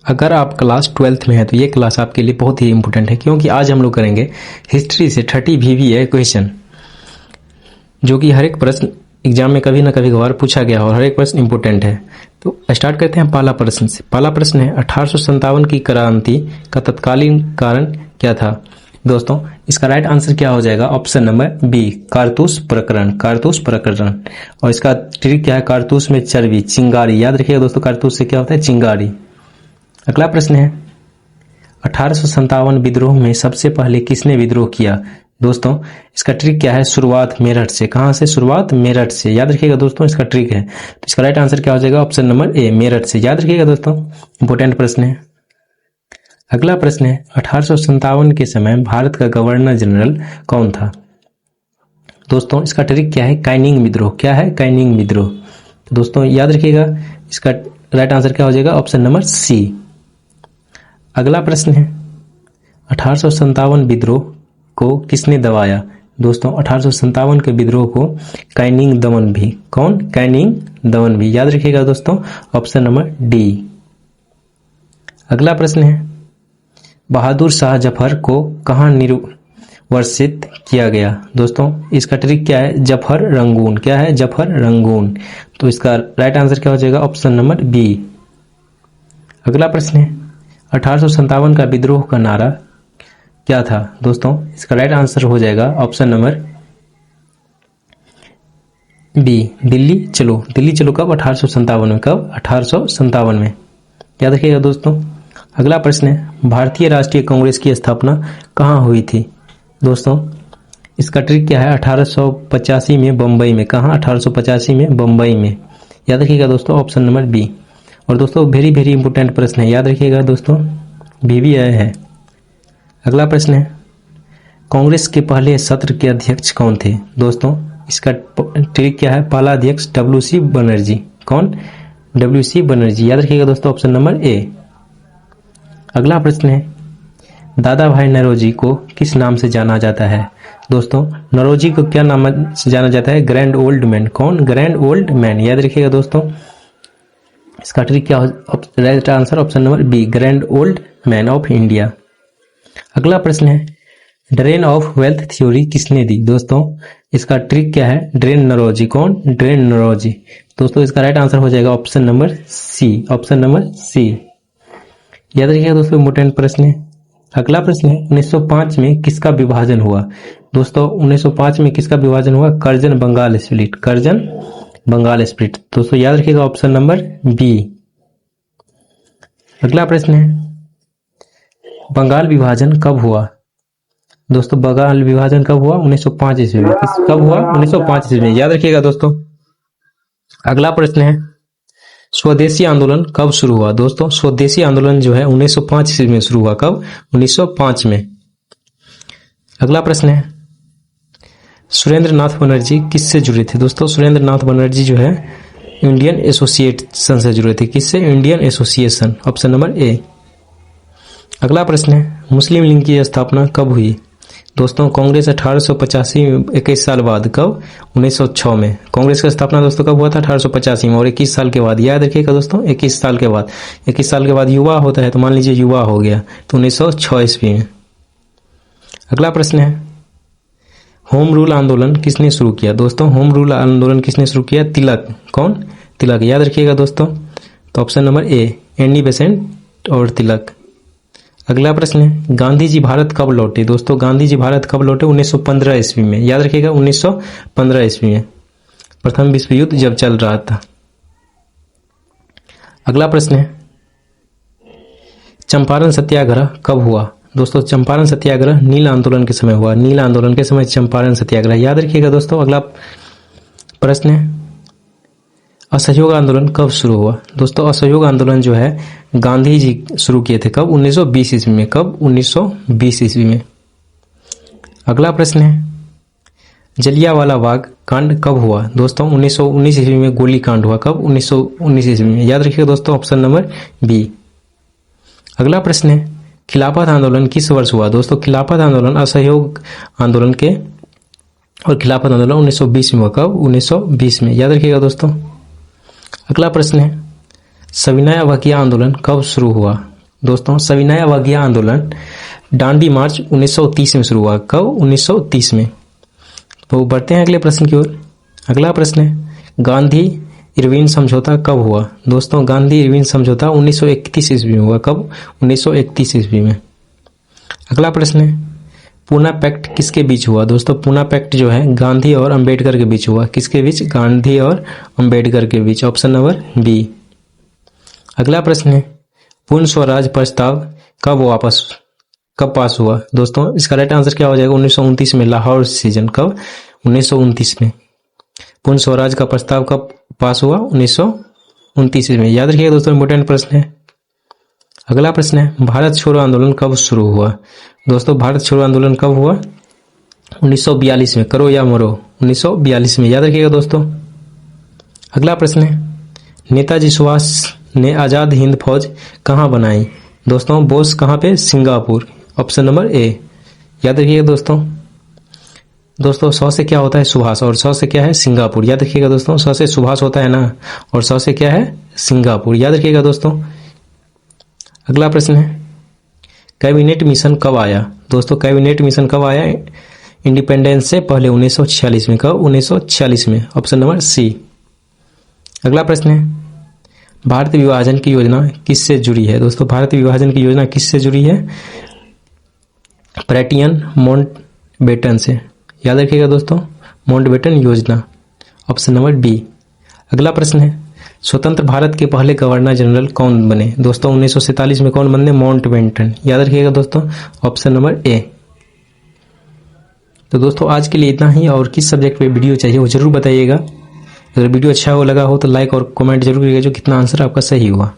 अगर आप class 12th में हैं तो ये क्लास आपके लिए बहुत ही इंपॉर्टेंट है, क्योंकि आज हम लोग करेंगे हिस्ट्री से 30 VVA क्वेश्चन, जो कि हर एक प्रश्न एग्जाम में कभी ना कभी कभार पूछा गया और हर एक प्रश्न इंपॉर्टेंट है। तो स्टार्ट करते हैं पहला प्रश्न से। पहला प्रश्न है 1857 की क्रांति का तत्कालीन कारण क्या था? दोस्तों इसका राइट आंसर क्या हो जाएगा? ऑप्शन नंबर बी, कारतूस प्रकरण। कारतूस प्रकरण। और इसका ट्रिक क्या है? कारतूस में चर्बी, चिंगारी। याद रखिएगा दोस्तों, कारतूस से क्या होता है? चिंगारी। अगला प्रश्न है 1857 विद्रोह में सबसे पहले किसने विद्रोह किया? दोस्तों इसका ट्रिक क्या है? शुरुआत मेरठ से। कहां से? शुरुआत मेरठ से। याद रखिएगा दोस्तों, इसका ट्रिक है। तो इसका राइट आंसर क्या हो जाएगा? ऑप्शन नंबर ए, मेरठ से। याद रखिएगा दोस्तों, इंपोर्टेंट प्रश्न है। अगला प्रश्न है 1857 के समय भारत का गवर्नर जनरल कौन था? दोस्तों इसका ट्रिक क्या है? काइनिंग विद्रोह। क्या है? काइनिंग विद्रोह। तो दोस्तों याद रखिएगा, इसका राइट आंसर क्या हो जाएगा? Option number C. अगला प्रश्न है 1857 विद्रोह को किसने दबाया? दोस्तों 1857 के विद्रोह को काइनिंग दमन भी। कौन? काइनिंग दमन भी। याद रखिएगा दोस्तों, ऑप्शन नंबर डी। अगला प्रश्न है बहादुर शाह जफर को कहां निर्वासित किया गया? दोस्तों इसका ट्रिक क्या है? जफर रंगून। क्या है? जफर रंगून। तो इसका राइट आंसर क्या हो जाएगा? Option number B. अगला प्रश्न है 1857 का विद्रोह का नारा क्या था? दोस्तों इसका राइट आंसर हो जाएगा ऑप्शन नंबर बी, दिल्ली चलो। दिल्ली चलो कब? 1857 में। कब? 1857 में। याद रखिएगा दोस्तों। अगला प्रश्न है भारतीय राष्ट्रीय कांग्रेस की स्थापना कहाँ हुई थी? दोस्तों इसका ट्रिक क्या है? 1885 में बम्बई में। कहाँ? 1885 में बम्बई में। याद रखिएगा दोस्तों, ऑप्शन नंबर बी। और दोस्तों वेरी वेरी इंपोर्टेंट प्रश्न है, याद रखिएगा दोस्तों, VVA है। अगला प्रश्न है कांग्रेस के पहले सत्र के अध्यक्ष कौन थे? दोस्तों इसका ट्रिक क्या है? पहला अध्यक्ष WC बनर्जी। कौन? WC बनर्जी। याद रखिएगा दोस्तों, ऑप्शन नंबर ए। अगला प्रश्न है दादा भाई नौरोजी को किस नाम से जाना जाता है? दोस्तों नौरोजी को क्या नाम से जाना जाता है? Grand old man. कौन? Grand old man. याद रखिएगा दोस्तों, इसका ट्रिक क्या? Right answer option number B, grand old man of India. अगला प्रश्न है ड्रेन ऑफ वेल्थ थ्योरी किसने दी? दोस्तों इसका ट्रिक क्या है? ड्रेन नौरोजी। कौन? ड्रेन नौरोजी। दोस्तों इसका राइट आंसर हो जाएगा option number C. Option number C. याद रखिएगा दोस्तों, इंपोर्टेंट प्रश्न है। अगला प्रश्न है 1905 में किसका विभाजन हुआ? दोस्तों 1905 में किसका विभाजन हुआ? Curzon Bengal split. Curzon Bengal split. दोस्तों याद रखिएगा ऑप्शन नंबर बी। अगला प्रश्न है बंगाल विभाजन कब हुआ? दोस्तों बंगाल विभाजन कब हुआ? 1905 ईस्वी में। कब हुआ? 1905 ईस्वी में। याद रखिएगा दोस्तों। अगला प्रश्न है स्वदेशी आंदोलन कब शुरू हुआ? दोस्तों स्वदेशी आंदोलन जो है 1905 ईस्वी में शुरू हुआ। कब? 1905 में। अगला प्रश्न है सुरेंद्र नाथ बनर्जी किससे जुड़े थे? दोस्तों सुरेंद्र नाथ बनर्जी जो है इंडियन एसोसिएशन से जुड़े थे। किससे? Indian association. Option number A. अगला प्रश्न है मुस्लिम लीग की स्थापना कब हुई? दोस्तों कांग्रेस 1885 में 21 साल बाद। कब? 1906 में। कांग्रेस का स्थापना दोस्तों कब हुआ था? 1885 में। और 21 साल के बाद। याद रखिएगा दोस्तों, 21 साल के बाद। 21 साल के बाद युवा होता है, तो मान लीजिए युवा हो गया, तो 1906 ईस्वी में। अगला प्रश्न है होम रूल आंदोलन किसने शुरू किया? दोस्तों होम रूल आंदोलन किसने शुरू किया? तिलक। कौन? तिलक। याद रखिएगा दोस्तों, तो option number A, Annie Besant और तिलक। अगला प्रश्न है गांधी जी भारत कब लौटे? दोस्तों गांधी जी भारत कब लौटे? 1915 ईस्वी में। याद रखिएगा 1915 ईस्वी में, प्रथम विश्व युद्ध जब चल रहा था। अगला प्रश्न है चंपारण सत्याग्रह कब हुआ? दोस्तों चंपारण सत्याग्रह नील आंदोलन के समय हुआ। नील आंदोलन के समय चंपारण सत्याग्रह। याद रखिएगा दोस्तों। अगला प्रश्न है असहयोग आंदोलन कब शुरू हुआ? दोस्तों असहयोग आंदोलन जो है गांधी जी शुरू किए थे। कब? 1920 ईस्वी में। कब? 1920 ईस्वी में। अगला प्रश्न है जलियांवाला बाग कांड कब हुआ? दोस्तों 1919 ईस्वी में गोली कांड हुआ। कब? 1919 ईस्वी में। याद रखिएगा दोस्तों, ऑप्शन नंबर बी। अगला प्रश्न है खिलाफत आंदोलन किस वर्ष हुआ? दोस्तों खिलाफत आंदोलन असहयोग आंदोलन के और खिलाफत आंदोलन 1920 में हुआ। कब? 1920 में। याद रखिएगा दोस्तों। अगला प्रश्न है सविनय अवज्ञा आंदोलन कब शुरू हुआ? दोस्तों सविनय अवज्ञा आंदोलन डांडी मार्च 1930 में शुरू हुआ। कब? 1930 में। तो बढ़ते हैं अगले प्रश्न की ओर। अगला प्रश्न है गांधी इरविन समझौता कब हुआ? दोस्तों गांधी इरविन समझौता 1931 ईस्वी में हुआ। कब? 1931 ईस्वी में। अगला प्रश्न है पूना पैक्ट किसके बीच हुआ? दोस्तों पूना पैक्ट जो है गांधी और अंबेडकर के बीच हुआ। किसके बीच? गांधी और अंबेडकर के बीच। Option number B. अगला प्रश्न है पूर्ण स्वराज प्रस्ताव कब पास हुआ? दोस्तों इसका राइट आंसर क्या हो जाएगा? 1929 में, लाहौर सीजन। कब? 1929 में। पूर्ण स्वराज का प्रस्ताव कब पास हुआ? 1929 में। याद रखिएगा दोस्तों, इंपोर्टेंट प्रश्न है। अगला प्रश्न है भारत छोड़ो आंदोलन कब शुरू हुआ? दोस्तों भारत छोड़ो आंदोलन कब हुआ? 1942 में। करो या मरो, 1942 में। याद रखिएगा दोस्तों। अगला प्रश्न है नेताजी सुभाष ने आजाद हिंद फौज कहाँ बनाई? दोस्तों बोस कहाँ पे? सिंगापुर। Option number A. याद रखिएगा दोस्तों। दोस्तों 100 से क्या होता है? सुभाष, और 100 से क्या है? सिंगापुर। याद रखिएगा दोस्तों, 100 से सुभाष होता है ना, और 100 से क्या है? सिंगापुर। याद रखिएगा दोस्तों। अगला प्रश्न है कैबिनेट मिशन कब आया? दोस्तों कैबिनेट मिशन कब आया? इंडिपेंडेंस से पहले 1946 में। कब? 1946 में। Option number C. अगला प्रश्न है भारत विभाजन की योजना किससे जुड़ी है? दोस्तों भारत विभाजन की योजना किससे जुड़ी है? पैटियन माउंटबेटन से। याद रखिएगा दोस्तों, माउंटबेटन योजना। Option number B. अगला प्रश्न है स्वतंत्र भारत के पहले गवर्नर जनरल कौन बने? दोस्तों 1947 में कौन बने? माउंटबेटन। याद रखिएगा दोस्तों, ऑप्शन नंबर ए। तो दोस्तों आज के लिए इतना ही, और किस सब्जेक्ट पे वीडियो चाहिए वो जरूर बताइएगा। अगर वीडियो अच्छा हो लगा हो तो लाइक और कमेंट जरूर करिएगा जो कितना आंसर आपका सही हुआ।